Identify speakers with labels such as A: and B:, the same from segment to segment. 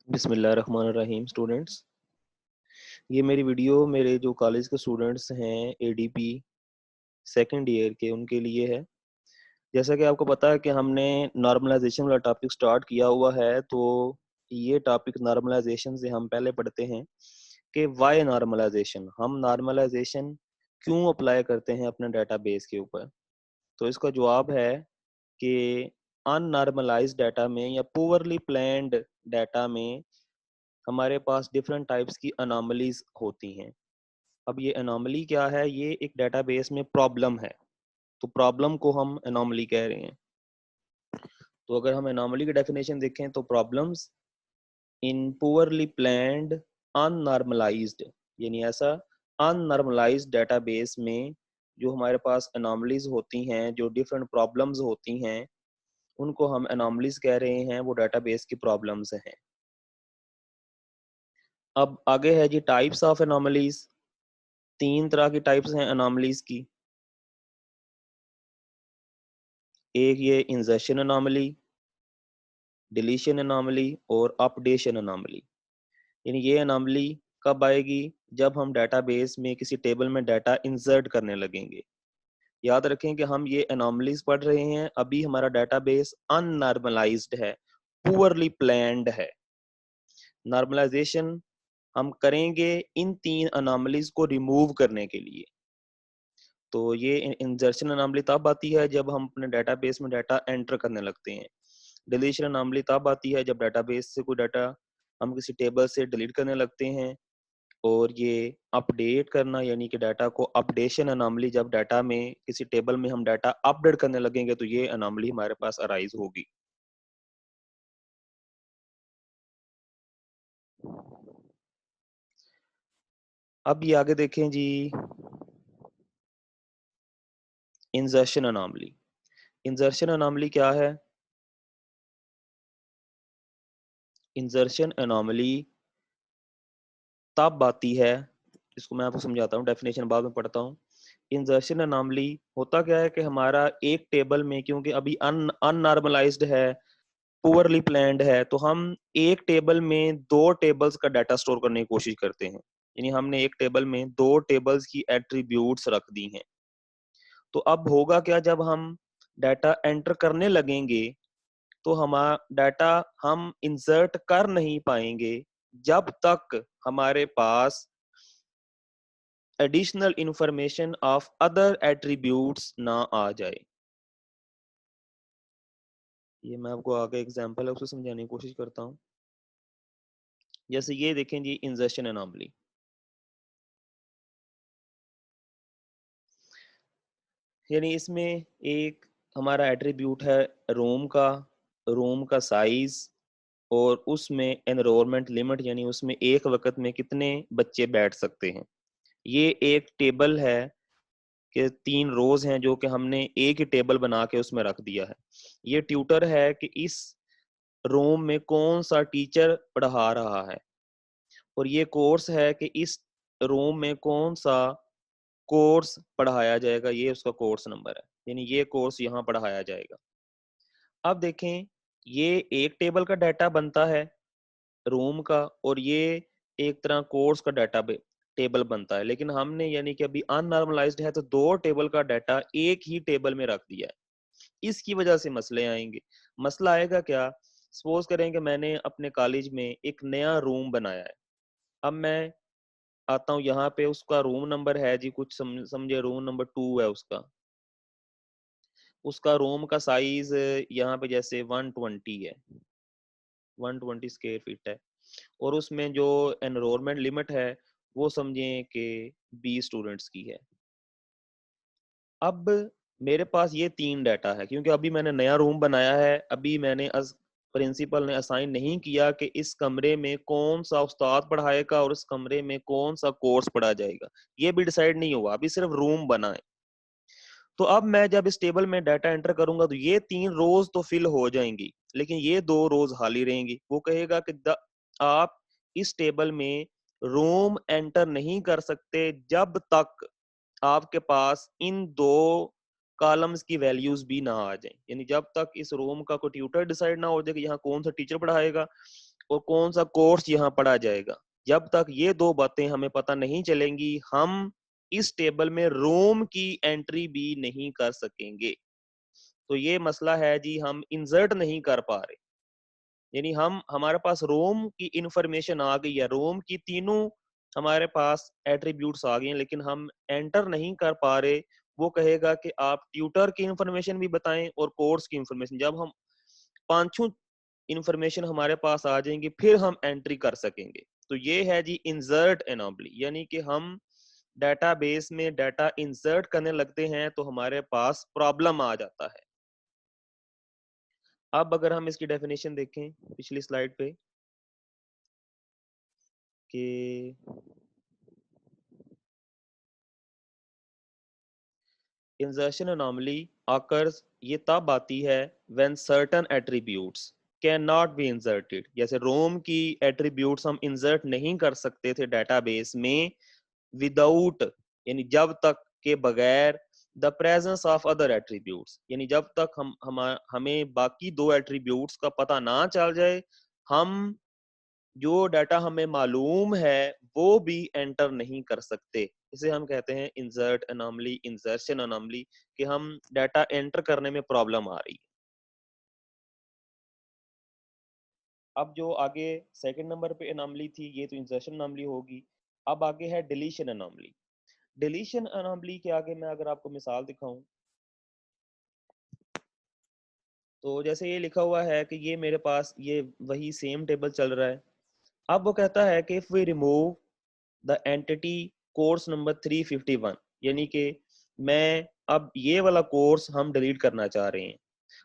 A: बिस्मिल्लाहिर्रहमानिर्रहीम स्टूडेंट्स। ये मेरी वीडियो मेरे जो कॉलेज के स्टूडेंट्स हैं एडीपी सेकंड ईयर के उनके लिए है। जैसा कि आपको पता है कि हमने नॉर्मलाइजेशन वाला टॉपिक स्टार्ट किया हुआ है, तो ये टॉपिक नॉर्मलाइजेशन से हम पहले पढ़ते हैं कि वाई नॉर्मलाइजेशन, हम नॉर्मलाइजेशन क्यों अप्लाई करते हैं अपने डेटाबेस के ऊपर। तो इसका जवाब है कि अननॉर्मलाइज्ड डाटा में या पुअरली प्लान्ड डाटा में हमारे पास डिफरेंट टाइप्स की अनोमलीज होती हैं। अब ये अनोमली क्या है? ये एक डेटाबेस में प्रॉब्लम है, तो प्रॉब्लम को हम अनोमली कह रहे हैं। तो अगर हम अनोमली की डेफिनेशन देखें तो प्रॉब्लम्स इन पुअरली प्लान्ड अननॉर्मलाइज्ड, यानी ऐसा अननॉर्मलाइज्ड डेटाबेस में जो हमारे पास अनोमलीज होती हैं, जो डिफरेंट प्रॉब्लम्स होती हैं, उनको हम अनोमलीज कह रहे हैं। वो डेटाबेस की प्रॉब्लम्स हैं। अब आगे है जी टाइप्स ऑफ अनोमलीज। तीन तरह की टाइप्स हैं अनोमलीज की। एक ये इंसर्शन अनोमली, डिलीशन अनोमली और अपडेशन अनोमली। यानी ये अनोमली कब आएगी? जब हम डेटाबेस में किसी टेबल में डाटा इंसर्ट करने लगेंगे। याद रखें कि हम ये अनोमलीज पढ़ रहे हैं, अभी हमारा डेटाबेस अननॉर्मलाइज्ड है, पुअरली प्लान्ड है। नॉर्मलाइजेशन हम करेंगे इन तीन अनोमलीज को रिमूव करने के लिए। तो ये इंसर्शन अनोमली तब आती है जब हम अपने डेटाबेस में डाटा एंटर करने लगते हैं। डिलीशन अनोमली तब आती है जब डेटाबेस से कोई डाटा हम किसी टेबल से डिलीट करने लगते हैं। और ये अपडेट करना यानी कि डाटा को अपडेशन अनोमली, जब डाटा में किसी टेबल में हम डाटा अपडेट करने लगेंगे तो ये अनोमली हमारे पास अराइज होगी। अब ये आगे देखें जी, इंसर्शन अनोमली। इंसर्शन अनोमली क्या है? इंसर्शन अनोमली तब आती है, इसको मैं आपको समझाता हूँ, डेफिनेशन बाद में पढ़ता हूँ। इंसर्शन अनोमली होता क्या है कि हमारा एक टेबल में, क्योंकि अभी अननॉर्मलाइज्ड है, पुअरली प्लान्ड है, तो हम एक टेबल में दो टेबल्स का डाटा स्टोर करने की कोशिश करते हैं। यानी हमने एक टेबल में दो टेबल्स की एट्रीब्यूट्स रख दी हैं। तो अब होगा क्या, जब हम डाटा एंटर करने लगेंगे तो हमारा डाटा हम इंसर्ट कर नहीं पाएंगे जब तक हमारे पास additional information of other attributes ना आ जाए। ये मैं आपको आगे एग्जांपल है उसको समझाने की कोशिश करता हूँ। जैसे ये देखें जी, इंसर्शन अनोमली। यानी इसमें एक हमारा एट्रीब्यूट है रूम का साइज, और उसमें एनरोलमेंट लिमिट, यानी उसमें एक वक्त में कितने बच्चे बैठ सकते हैं। ये एक टेबल है कि तीन रोज हैं जो कि हमने एक ही टेबल बना के उसमें रख दिया है। ये ट्यूटर है कि इस रूम में कौन सा टीचर पढ़ा रहा है, और ये कोर्स है कि इस रूम में कौन सा कोर्स पढ़ाया जाएगा, ये उसका कोर्स नंबर है। यानी ये कोर्स यहाँ पढ़ाया जाएगा। अब देखें, ये एक टेबल का डाटा बनता है रूम का, और ये एक तरह कोर्स का डाटा टेबल बनता है। लेकिन हमने यानी कि अभी अननॉर्मलाइज्ड है तो दो टेबल का डाटा एक ही टेबल में रख दिया है। इसकी वजह से मसले आएंगे। मसला आएगा क्या? सपोज करें कि मैंने अपने कॉलेज में एक नया रूम बनाया है। अब मैं आता हूँ यहाँ पे, उसका रूम नंबर है जी कुछ समझे रूम नंबर 2 है उसका। उसका रूम का साइज यहाँ पे जैसे 120 है, 120 स्क्वायर फीट है। और उसमें जो एनरोलमेंट लिमिट है वो समझें कि 20 स्टूडेंट्स की है। अब मेरे पास ये तीन डाटा है, क्योंकि अभी मैंने नया रूम बनाया है। अभी मैंने प्रिंसिपल ने असाइन नहीं किया कि इस कमरे में कौन सा उस्ताद पढ़ाएगा और इस कमरे में कौन सा कोर्स पढ़ा जाएगा। ये भी डिसाइड नहीं हुआ, अभी सिर्फ रूम बना है। तो अब मैं जब इस टेबल में डाटा एंटर करूंगा तो ये तीन रोज तो फिल हो जाएंगी, लेकिन ये दो रोज खाली रहेंगी। वो कहेगा कि आप इस टेबल में रूम एंटर नहीं कर सकते जब तक आपके पास इन दो कॉलम्स की वैल्यूज भी ना आ जाए, यानी जब तक इस रोम का कोई ट्यूटर डिसाइड ना हो जाए कि यहाँ कौन सा टीचर पढ़ाएगा और कौन सा कोर्स यहाँ पढ़ा जाएगा, जब तक ये दो बातें हमें पता नहीं चलेंगी, हम इस टेबल में रोम की एंट्री भी नहीं कर सकेंगे। तो ये मसला है जी, हम इंसर्ट नहीं कर पा रहे, यानी हम हमारे पास रोम की इंफॉर्मेशन आ गई है, रोम की तीनों हमारे पास एट्रीब्यूट्स आ गए हैं, लेकिन हम एंटर नहीं कर पा रहे। वो कहेगा कि आप ट्यूटर की इंफॉर्मेशन भी बताएं और कोर्स की इंफॉर्मेशन। जब हम पांचों इंफॉर्मेशन हमारे पास आ जाएंगी, फिर हम एंट्री कर सकेंगे। तो ये है जी इंसर्ट एनोमली, यानी कि हम डेटाबेस में डाटा इंसर्ट करने लगते हैं तो हमारे पास प्रॉब्लम आ जाता है। अब अगर हम इसकी डेफिनेशन देखें पिछली स्लाइड पे कि इंसर्शन अनोमली occurs, ये तब आती है when certain attributes cannot be inserted। जैसे रोम की एट्रीब्यूट्स हम इंसर्ट नहीं कर सकते थे डेटाबेस में विदाउट, यानी जब तक के बगैर the presence of other attributes, यानी जब तक हमें बाकी दो एट्रीब्यूट्स का पता ना चल जाए, हम जो डाटा हमें मालूम है वो भी एंटर नहीं कर सकते। इसे हम कहते हैं इंसर्ट अनोमली, इंसर्शन अनोमली, कि हम डाटा एंटर करने में प्रॉब्लम आ रही है। अब जो आगे सेकंड नंबर पे अनोमली थी, ये तो इंसर्शन अनोमली होगी। अब आगे है डिलीशन अनोमली। डिलीशन अनोमली के आगे मैं अगर आपको मिसाल दिखाऊं, तो जैसे ये लिखा हुआ है कि ये मेरे पास ये वही सेम टेबल चल रहा है। अब वो कहता है कि if we remove the entity course number 351, यानी कि मैं अब ये वाला कोर्स हम डिलीट करना चाह रहे हैं।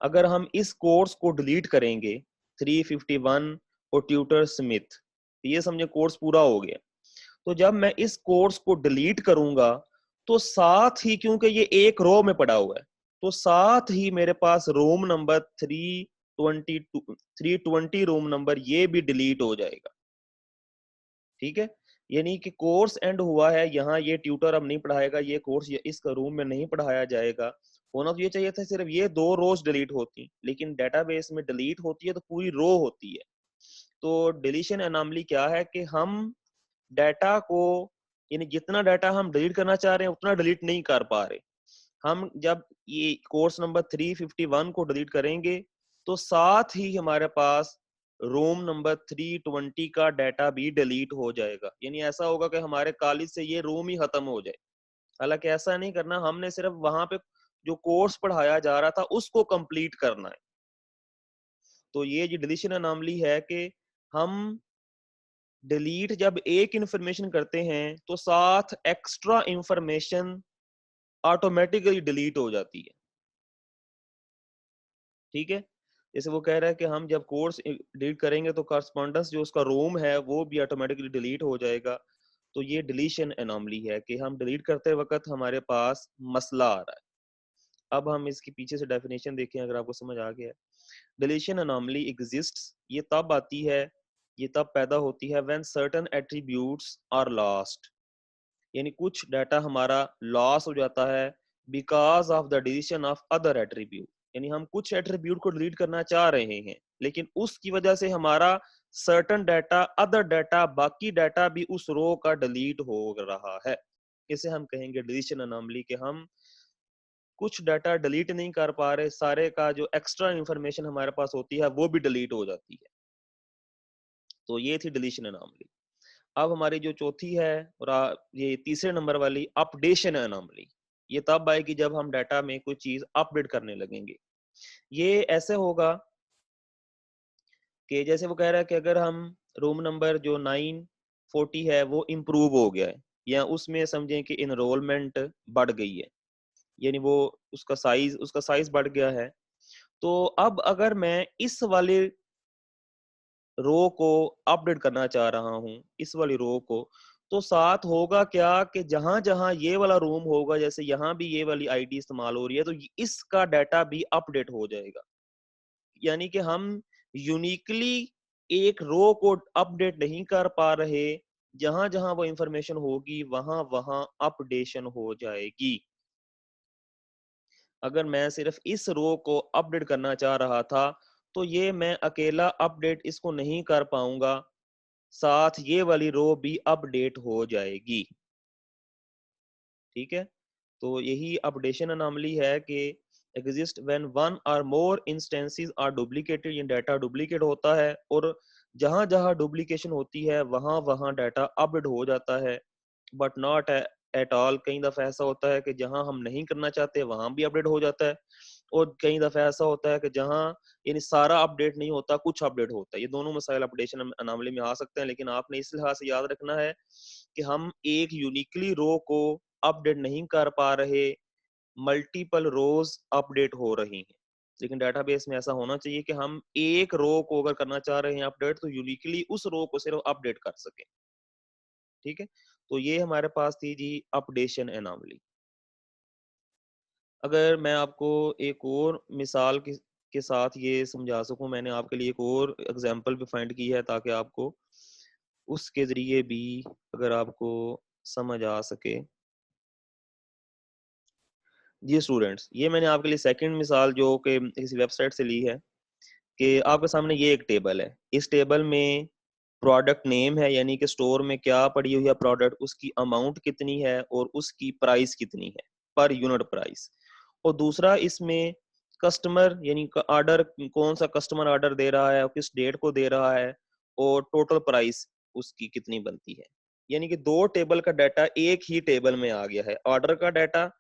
A: अगर हम इस कोर्स को डिलीट करेंगे 351 और ट्यूटर स्मिथ, ये समझे कोर्स पूरा हो गया। तो जब मैं इस कोर्स को डिलीट करूंगा तो साथ ही, क्योंकि ये एक रो में पड़ा हुआ है, तो साथ ही मेरे पास रोम नंबर 320 रोम नंबर ये भी डिलीट हो जाएगा। ठीक है, यानी कि कोर्स एंड हुआ है यहाँ, ये ट्यूटर अब नहीं पढ़ाएगा, ये कोर्स इस रूम में नहीं पढ़ाया जाएगा। होना तो ये चाहिए था सिर्फ ये दो रोज डिलीट होती, लेकिन डेटाबेस में डिलीट होती है तो पूरी रो होती है। तो डिलीशन एनोमली क्या है कि हम डाटा को, यानी जितना डाटा हम डिलीट करना चाह रहे हैं उतना डिलीट नहीं कर पा रहे। हम जब ये कोर्स नंबर 351 को डिलीट करेंगे तो साथ ही हमारे पास रोम नंबर 320 का डाटा भी डिलीट हो जाएगा, यानी ऐसा होगा कि हमारे कॉलेज से ये रोम ही खत्म हो जाए। हालांकि ऐसा नहीं करना, हमने सिर्फ वहां पे जो कोर्स पढ़ाया जा रहा था उसको कंप्लीट करना है। तो ये जो डिलीशन अनोमली है कि हम डिलीट जब एक इंफॉर्मेशन करते हैं तो साथ एक्स्ट्रा इंफॉर्मेशन ऑटोमेटिकली डिलीट हो जाती है। ठीक है, जैसे वो कह रहा है कि हम जब कोर्स डिलीट करेंगे तो करस्पॉन्डेंस जो उसका रोम है वो भी ऑटोमेटिकली डिलीट हो जाएगा। तो ये डिलीशन एनोमली है कि हम डिलीट करते वक्त हमारे पास मसला आ रहा है। अब हम इसकी पीछे से डेफिनेशन देखें, अगर आपको समझ आ गया। डिलीशन एनोमली एग्जिस्ट्स, ये तब आती है, ये तब पैदा होती है when certain attributes are lost, यानी कुछ डाटा हमारा लॉस हो जाता है because of the deletion of other attribute, यानी हम कुछ एट्रीब्यूट को डिलीट करना चाह रहे हैं लेकिन उसकी वजह से हमारा सर्टन डाटा, अदर डाटा, बाकी डाटा भी उस रो का डिलीट हो रहा है। इसे हम कहेंगे डिलीशन अनोमली, कि हम कुछ डाटा डिलीट नहीं कर पा रहे, सारे का जो एक्स्ट्रा इंफॉर्मेशन हमारे पास होती है वो भी डिलीट हो जाती है। तो ये थी डिलीशन अनोमली। अब हमारी जो चौथी है और ये तीसरे नंबर वाली अपडेशन एनोमली, ये तब आएगी जब हम डाटा में कोई चीज अपडेट करने लगेंगे। ये ऐसे होगा कि जैसे वो कह रहा है कि अगर हम रूम नंबर जो 940 है वो इम्प्रूव हो गया है, या उसमें समझें कि इनरोलमेंट बढ़ गई है, यानी वो उसका साइज बढ़ गया है। तो अब अगर मैं इस वाले रो को अपडेट करना चाह रहा हूँ, इस वाली रो को, तो साथ होगा क्या कि जहां जहां ये वाला रूम होगा, जैसे यहाँ भी ये वाली आईडी इस्तेमाल हो रही है, तो इसका डाटा भी अपडेट हो जाएगा। यानी कि हम यूनिकली एक रो को अपडेट नहीं कर पा रहे, जहां जहां वो इंफॉर्मेशन होगी वहां वहां अपडेशन हो जाएगी। अगर मैं सिर्फ इस रो को अपडेट करना चाह रहा था, तो ये मैं अकेला अपडेट इसको नहीं कर पाऊँगा, साथ ये वाली रो भी अपडेट हो जाएगी। ठीक है? तो यही अपडेशन अनोमली है कि एग्जिस्ट व्हेन वन और मोर इंस्टेंसेस आर डुप्लीकेटेड, ये डाटा डुप्लीकेट होता है और जहाँ-जहाँ डुप्लीकेशन होती है वहाँ-वहाँ डाटा अपडेट हो जाता है, बट नॉट एट ऑल। कई दफ़ा ऐसा होता है कि जहाँ हम नहीं करना चाहते वहाँ भी अपडेट हो जाता है और कई दफ़ा ऐसा होता है कि जहाँ यानी सारा अपडेट नहीं होता, कुछ अपडेट होता है। ये दोनों मसाइल अपडेशन अनोमली में आ सकते हैं, लेकिन आपने इस लिहाज से याद रखना है कि हम एक यूनिकली रो को अपडेट नहीं कर पा रहे, मल्टीपल रोज अपडेट हो रही हैं। लेकिन डेटाबेस में ऐसा होना चाहिए कि हम एक रो को अगर करना चाह रहे हैं अपडेट, तो यूनिकली उस रो को सिर्फ अपडेट कर सकें। ठीक है? तो ये हमारे पास थी जी अपडेशन एनोमली। अगर मैं आपको एक और मिसाल के साथ ये समझा सकूं, मैंने आपके लिए एक और एग्जांपल भी फाइंड की है ताकि आपको उसके ज़रिए भी अगर आपको समझ आ सके। जी स्टूडेंट्स, ये मैंने आपके लिए सेकंड मिसाल जो कि किसी वेबसाइट से ली है कि आपके सामने ये एक टेबल है। इस टेबल में प्रोडक्ट नेम है, यानी कि स्टोर में क्या पड़ी हुई है प्रोडक्ट, उसकी अमाउंट कितनी है और उसकी प्राइस कितनी है, पर यूनिट प्राइस। और दूसरा इसमें कस्टमर यानी ऑर्डर, कौन सा कस्टमर ऑर्डर दे रहा है और किस डेट को दे रहा है और टोटल प्राइस उसकी कितनी बनती है। यानी कि दो टेबल का डाटा एक ही टेबल में आ गया है, ऑर्डर का डाटा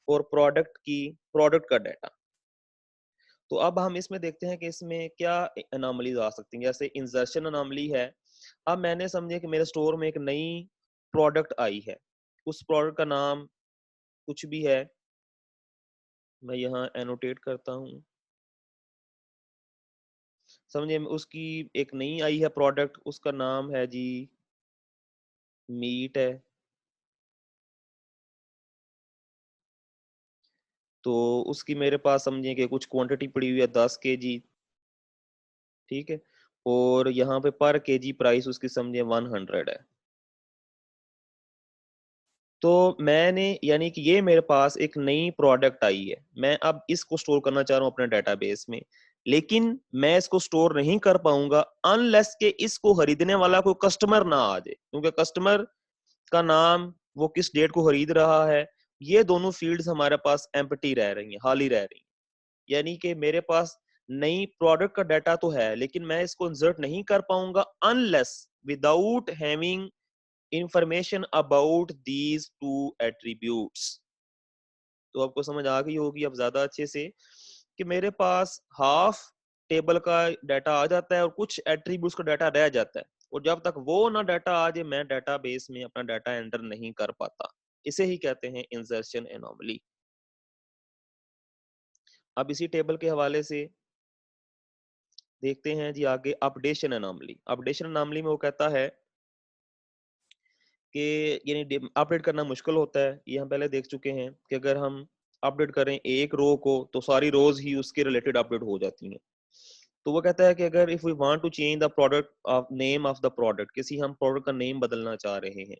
A: और प्रोडक्ट का डाटा। तो अब हम इसमें देखते हैं कि इसमें क्या अनोमलीज आ सकती हैं। जैसे इंसर्शन अनोमली है। अब मैंने समझे कि मेरे स्टोर में एक नई प्रोडक्ट आई है, उस प्रोडक्ट का नाम कुछ भी है, मैं यहाँ एनोटेट करता हूँ। समझे उसकी एक नई आई है प्रोडक्ट, उसका नाम है जी मीट है। तो उसकी मेरे पास समझे कि कुछ क्वांटिटी पड़ी हुई है 10 kg। ठीक है? और यहाँ पे पर केजी प्राइस उसकी समझे 100 है। तो मैंने यानी कि ये मेरे पास एक नई प्रोडक्ट आई है, मैं अब इसको स्टोर करना चाह रहा हूँ अपने डेटाबेस में, लेकिन मैं इसको स्टोर नहीं कर पाऊंगा अनलेस के इसको खरीदने वाला कोई कस्टमर ना आ जाए, क्योंकि कस्टमर का नाम, वो किस डेट को खरीद रहा है, ये दोनों फील्ड्स हमारे पास एम्प्टी रह रही हैं, खाली रह रही हैं। यानी कि मेरे पास नई प्रोडक्ट का डाटा तो है, लेकिन मैं इसको इंसर्ट नहीं कर पाऊंगा unless without having information about these two attributes। तो आपको समझ आ गई होगी अब ज्यादा अच्छे से कि मेरे पास हाफ टेबल का डाटा आ जाता है और कुछ एट्रीब्यूट्स का डाटा रह जाता है, और जब तक वो ना डाटा आ जाए मैं डेटाबेस में अपना डाटा एंटर नहीं कर पाता। इसे ही कहते हैं इंसर्शन एनोमली। अब इसी टेबल के हवाले से देखते हैं जी आगे अपडेशन एनोमली। अपडेशन एनोमली में वो कहता है कि यानी अपडेट करना मुश्किल होता है। ये हम पहले देख चुके हैं कि अगर हम अपडेट करें एक रो को तो सारी रोज ही उसके रिलेटेड अपडेट हो जाती हैं। तो वो कहता है कि अगर if we want to change the product of name of the product, किसी हम प्रोडक्ट का नेम बदलना चाह रहे हैं,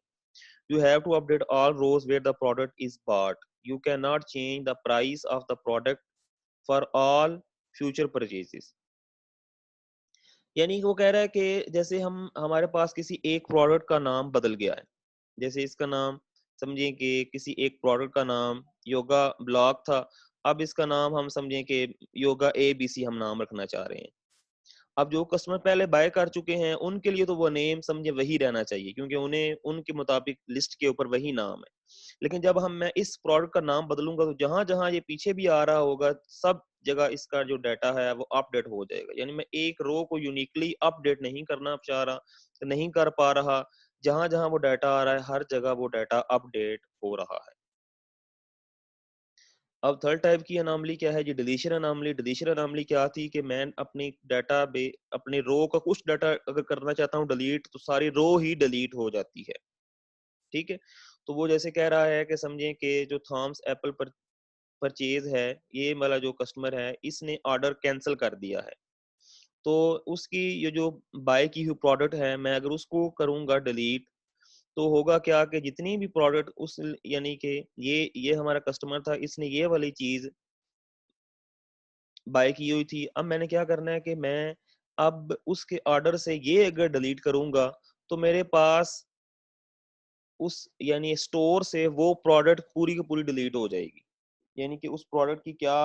A: you have to update all rows where the product is bought. You can not change the price of the product for all future purchases. यानी कि वो कह रहा है कि जैसे हम हमारे पास किसी एक प्रोडक्ट का नाम बदल गया है, जैसे इसका नाम समझिए कि किसी एक प्रोडक्ट का नाम योगा ब्लॉग था, अब इसका नाम हम समझें कि योगा ABC हम नाम रखना चाह रहे हैं। अब जो कस्टमर पहले बाय कर चुके हैं उनके लिए तो वो नेम समझे वही रहना चाहिए, क्योंकि उन्हें उनके मुताबिक लिस्ट के ऊपर वही नाम है। लेकिन जब मैं इस प्रोडक्ट का नाम बदलूंगा तो जहां जहां ये पीछे भी आ रहा होगा सब जगह इसका जो डाटा है वो अपडेट हो जाएगा। यानी मैं एक रो को यूनिकली अपडेट नहीं करना चाह रहा, नहीं कर पा रहा, जहां जहां वो डाटा आ रहा है हर जगह वो डाटा अपडेट हो रहा है। अब थर्ड टाइप की अनामली क्या है जी, डिलीशन अनामली। डिलीशन अनामली क्या थी कि मैं अपनी डाटा बे अपने रो का कुछ डाटा अगर करना चाहता हूँ डिलीट, तो सारी रो ही डिलीट हो जाती है। ठीक है? तो वो जैसे कह रहा है कि समझें कि जो थॉम्स एप्पल पर परचेज है, ये वाला जो कस्टमर है इसने ऑर्डर कैंसिल कर दिया है, तो उसकी ये जो बाय की हुई प्रोडक्ट है मैं अगर उसको करूंगा डिलीट, तो होगा क्या कि जितनी भी प्रोडक्ट उस यानी कि ये हमारा कस्टमर था, इसने ये वाली चीज बाय की हुई थी। अब मैंने क्या करना है कि मैं अब उसके ऑर्डर से ये अगर डिलीट करूँगा, तो मेरे पास उस यानी स्टोर से वो प्रोडक्ट पूरी की पूरी डिलीट हो जाएगी। यानी कि उस प्रोडक्ट की क्या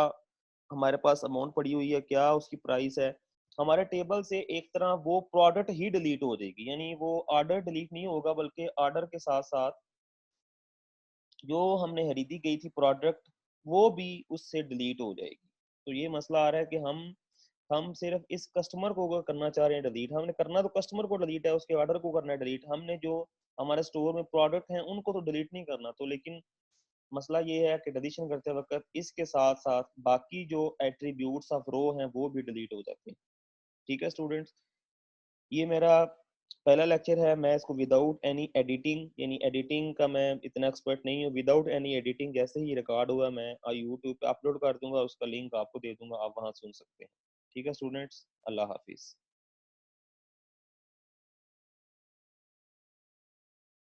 A: हमारे पास अमाउंट पड़ी हुई है, क्या उसकी प्राइस है, हमारे टेबल से एक तरह वो प्रोडक्ट ही डिलीट हो जाएगी। यानी वो ऑर्डर डिलीट नहीं होगा, बल्कि ऑर्डर के साथ-साथ जो हमने खरीदी गई थी प्रोडक्ट, वो भी उससे डिलीट हो जाएगी। तो ये मसला आ रहा है कि हम सिर्फ़ इस कस्टमर को अगर करना चाह रहे हैं डिलीट, हमने करना तो कस्टमर को डिलीट है, उसके ऑर्डर को करना है डिलीट। हमने जो हमारे स्टोर में प्रोडक्ट हैं, उनको तो डिलीट नहीं करना। तो लेकिन मसला ये है कि डिलीशन करते वक़्त इसके साथ-साथ बाकी जो एट्रिब्यूट्स ऑफ रो हैं, वो भी डिलीट हो जाते हैं। ठीक है स्टूडेंट्स? ये मेरा पहला लेक्चर है, मैं इसको विदाउट एनी एडिटिंग यानी एडिटिंग का मैं इतना एक्सपर्ट नहीं हूँ, विदाउट एनी एडिटिंग जैसे ही रिकॉर्ड हुआ मैं यूट्यूब पे अपलोड कर दूँगा, उसका लिंक आपको दे दूँगा, आप वहाँ सुन सकते हैं। ठीक है स्टूडेंट्स? अल्लाह हाफ़िज़।